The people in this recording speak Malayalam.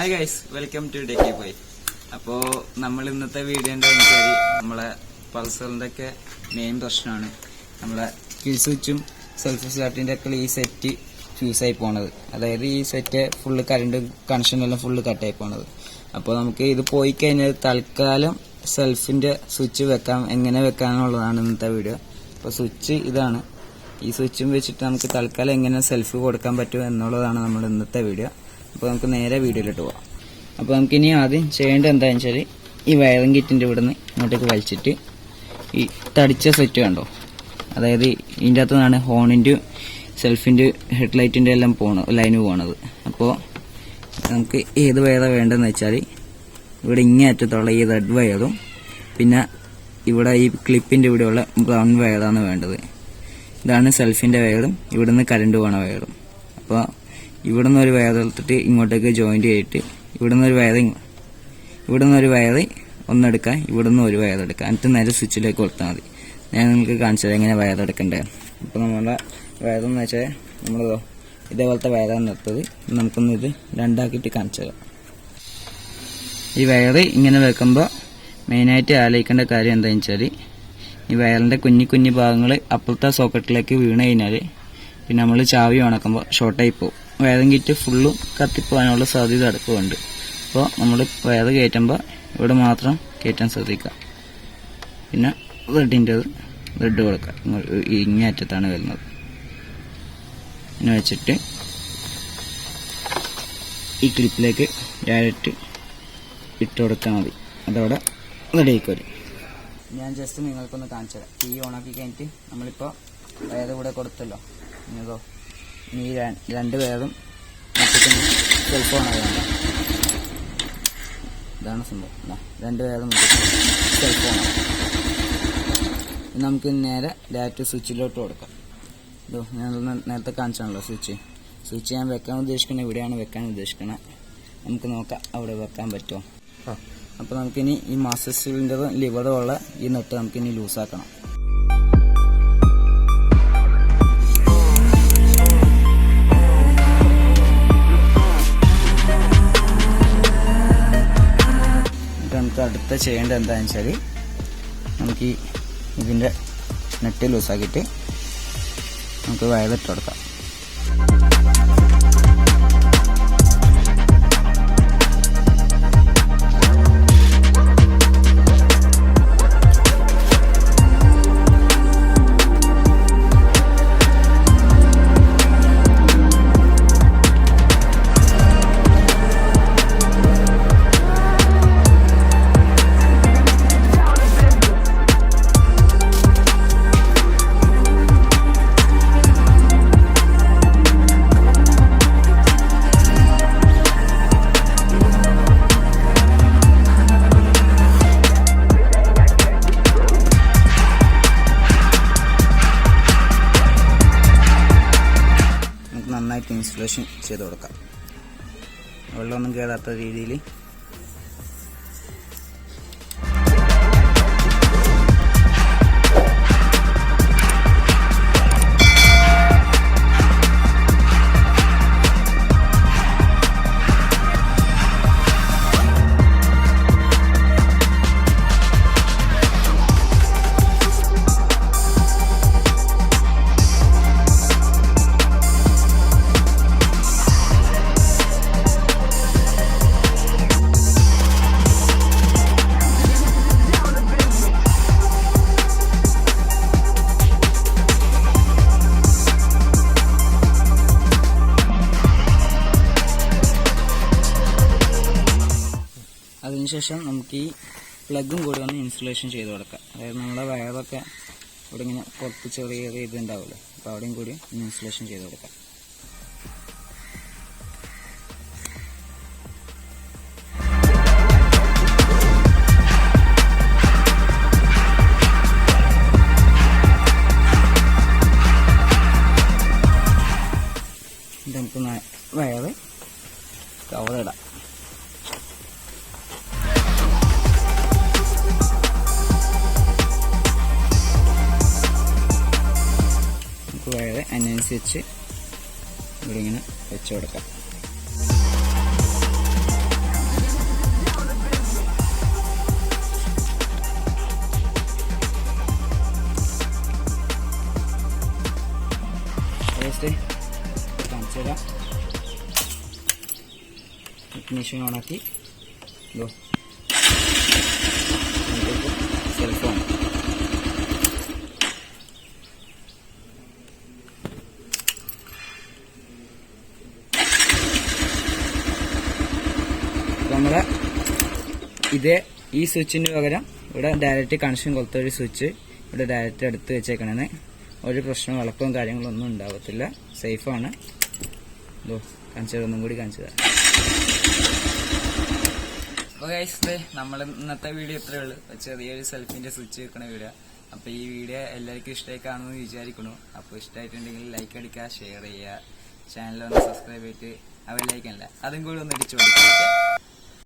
Hi guys, welcome to Decky Boy. അപ്പോൾ നമ്മൾ ഇന്നത്തെ വീഡിയോൻ്റെ വെച്ചാൽ നമ്മളെ പൾസറിൻ്റെ ഒക്കെ മെയിൻ പ്രശ്നമാണ് നമ്മളെ കിൽ സ്വിച്ചും സെൽഫ് സ്റ്റാർട്ടിൻ്റെ ഒക്കെ ഈ സെറ്റ് ഫ്യൂസായി പോണത്. അതായത് ഈ സെറ്റ് ഫുള്ള് കറണ്ട് കണക്ഷനെല്ലാം ഫുള്ള് കട്ടായി പോണത്. അപ്പോൾ നമുക്ക് ഇത് പോയി കഴിഞ്ഞാൽ തൽക്കാലം സെൽഫിൻ്റെ സ്വിച്ച് വെക്കാം, എങ്ങനെ വെക്കാമെന്നുള്ളതാണ് ഇന്നത്തെ വീഡിയോ. അപ്പോൾ സ്വിച്ച് ഇതാണ്. ഈ സ്വിച്ചും വെച്ചിട്ട് നമുക്ക് തൽക്കാലം എങ്ങനെ സെൽഫ് കൊടുക്കാൻ പറ്റും എന്നുള്ളതാണ് നമ്മൾ ഇന്നത്തെ വീഡിയോ. അപ്പോൾ നമുക്ക് നേരെ വീഡിയോയിലിട്ട് പോവാം. അപ്പോൾ നമുക്കിനി ആദ്യം ചെയ്യേണ്ടത് എന്താണെന്ന് വെച്ചാൽ ഈ വയറിംഗ് കിറ്റിൻ്റെ ഇവിടെ നിന്ന് ഇങ്ങോട്ടേക്ക് വലിച്ചിട്ട് ഈ തടിച്ച സെറ്റ് കണ്ടോ, അതായത് ഇതിൻ്റെ അകത്തു നിന്നാണ് ഹോണിൻ്റെ സെൽഫിൻ്റെ ഹെഡ്ലൈറ്റിൻ്റെ എല്ലാം ലൈന് പോണത്. അപ്പോൾ നമുക്ക് ഏത് വയറാണ് വേണ്ടതെന്ന് വെച്ചാൽ ഇവിടെ ഇങ്ങേ അറ്റത്തുള്ള ഈ റെഡ് വയറും പിന്നെ ഇവിടെ ഈ ക്ലിപ്പിൻ്റെ ഇവിടെയുള്ള ബ്രൗൺ വയറാണ് വേണ്ടത്. ഇതാണ് സെൽഫിൻ്റെ വയറും ഇവിടുന്ന് കറണ്ട് പോണ വയറും. അപ്പോൾ ഇവിടുന്ന് ഒരു വയർ എടുത്തിട്ട് ഇങ്ങോട്ടേക്ക് ജോയിന്റ് ചെയ്തിട്ട് ഇവിടുന്ന് ഒരു വയറ് ഒന്നെടുക്കാം, ഇവിടുന്ന് ഒരു വയർ എടുക്കാം, എന്നിട്ട് നേരെ സ്വിച്ചിലേക്ക് കൊടുത്താൽ മതി. ഞാൻ നിങ്ങൾക്ക് കാണിച്ചു തരാം എങ്ങനെ വയർ എടുക്കണ്ടേ. അപ്പോൾ നമ്മുടെ വയറെന്ന് വെച്ചാൽ നമ്മൾ ഇതേപോലത്തെ വയറാണ് എടുത്തത്. നമുക്കൊന്ന് ഇത് രണ്ടാക്കിയിട്ട് കാണിച്ചു തരാം. ഈ വയറ് ഇങ്ങനെ വെക്കുമ്പോൾ മെയിനായിട്ട് ആലോചിക്കേണ്ട കാര്യം എന്താണെന്ന് വെച്ചാൽ ഈ വയറിൻ്റെ കുഞ്ഞു ഭാഗങ്ങൾ അപ്പുറത്തെ സോക്കറ്റിലേക്ക് വീണ് കഴിഞ്ഞാൽ പിന്നെ നമ്മൾ ചാവി ഉണക്കുമ്പോൾ ഷോർട്ടായി പോകും. വയറിംഗ് കിറ്റ് ഫുള്ളും കത്തിപ്പോകാനുള്ള സാധ്യത അടുപ്പമുണ്ട്. അപ്പോൾ നമ്മൾ വയർ കയറ്റുമ്പോൾ ഇവിടെ മാത്രം കയറ്റാൻ ശ്രദ്ധിക്കുക. പിന്നെ റെഡ് കൊടുക്കുക, ഇങ്ങേറ്റത്താണ് വരുന്നത്. പിന്നെ വെച്ചിട്ട് ഈ ക്ലിപ്പിലേക്ക് ഡയറക്റ്റ് ഇട്ട് കൊടുത്താൽ മതി. അതോടെ റെഡി ആയിക്കോരും. ഞാൻ ജസ്റ്റ് നിങ്ങൾക്കൊന്ന് കാണിച്ചു തരാം. ഈ ഓണാക്കി കഴിഞ്ഞിട്ട് നമ്മളിപ്പോൾ വയർ കൂടെ കൊടുത്തല്ലോ, ഇതോ ഈ രണ്ട് വയറും മുട്ടിക്കുന്ന സെൽഫ് ഓണാകുന്നുണ്ട്. ഇതാണ് സംഭവം. രണ്ട് വയറും മുട്ടിക്കുന്ന സെൽഫ് ഓണാകും. നമുക്ക് നേരെ ഡയറക്റ്റ് സ്വിച്ചിലോട്ട് കൊടുക്കാം. ഇതോ ഞാൻ നേരത്തെ കാണിച്ചാണല്ലോ സ്വിച്ച് ഞാൻ വെക്കാൻ ഉദ്ദേശിക്കുന്നത് ഇവിടെയാണ് വെക്കാൻ ഉദ്ദേശിക്കുന്നത്. നമുക്ക് നോക്കാം അവിടെ വെക്കാൻ പറ്റുമോ. അപ്പോൾ നമുക്കിനി ഈ മാസ്റ്റർ സിലിണ്ടറും ലിവറും ഉള്ള ഈ നെട്ട് നമുക്കിനി ലൂസാക്കണം. നമുക്ക് അടുത്ത ചെയ്യേണ്ടത് എന്താണെന്ന് വെച്ചാൽ നമുക്ക് ഇതിൻ്റെ നെറ്റ് ലൂസാക്കിയിട്ട് നമുക്ക് വയറിട്ട് കൊടുക്കാം. നന്നായിട്ട് ഇൻസുലേഷൻ ചെയ്ത് കൊടുക്കാം, വെള്ളമൊന്നും കയറാത്ത രീതിയിൽ. അതിനുശേഷം നമുക്ക് ഈ പ്ലഗും കൂടി ഒന്ന് ഇൻസുലേഷൻ ചെയ്ത് കൊടുക്കാം. അതായത് നമ്മുടെ വയറൊക്കെ ഇവിടെ ഇങ്ങനെ പുറത്ത് ചെറിയ ഇതുണ്ടാവുമല്ലോ, അപ്പോൾ അവിടെയും കൂടി ഇൻസുലേഷൻ ചെയ്ത് കൊടുക്കാം. നമുക്ക് വയറ് കവറിടാം. വയറ് അതിനനുസരിച്ച് ഇവിടെ ഇങ്ങനെ വെച്ച് കൊടുക്കാം. ജസ്റ്റ് കാണിച്ചു തരാം. ഇഗ്നിഷൻ ഓണാക്കി സെൽഫ് ഓൺ. നമ്മളെ ഈ സ്വിച്ചിന് പകരം ഇവിടെ ഡയറക്റ്റ് കണക്ഷൻ കൊടുത്ത ഒരു സ്വിച്ച് ഇവിടെ ഡയറക്റ്റ് എടുത്ത് വെച്ചേക്കണേ. ഒരു പ്രശ്നവും വിളക്കവും കാര്യങ്ങളൊന്നും ഉണ്ടാവത്തില്ല, സേഫാണ്. ഒന്നും കൂടി കാണിച്ചു തരാം. അപ്പോൾ ഗൈസ്, നമ്മൾ ഇന്നത്തെ വീഡിയോ ഇത്രയേ ഉള്ളൂ. ചെറിയൊരു സെൽഫിന്റെ സ്വിച്ച് വെക്കണ വീഡിയോ. അപ്പോൾ ഈ വീഡിയോ എല്ലാവർക്കും ഇഷ്ടമായി കാണുമെന്ന് വിചാരിക്കണു. അപ്പോൾ ഇഷ്ടമായിട്ടുണ്ടെങ്കിൽ ലൈക്ക് അടിക്കുക, ഷെയർ ചെയ്യുക, ചാനൽ ഒന്ന് സബ്സ്ക്രൈബ് ചെയ്തിട്ട് അവരിലേക്കല്ല അതും കൂടി ഒന്ന് ഇടിച്ചു കൊടുക്കുക.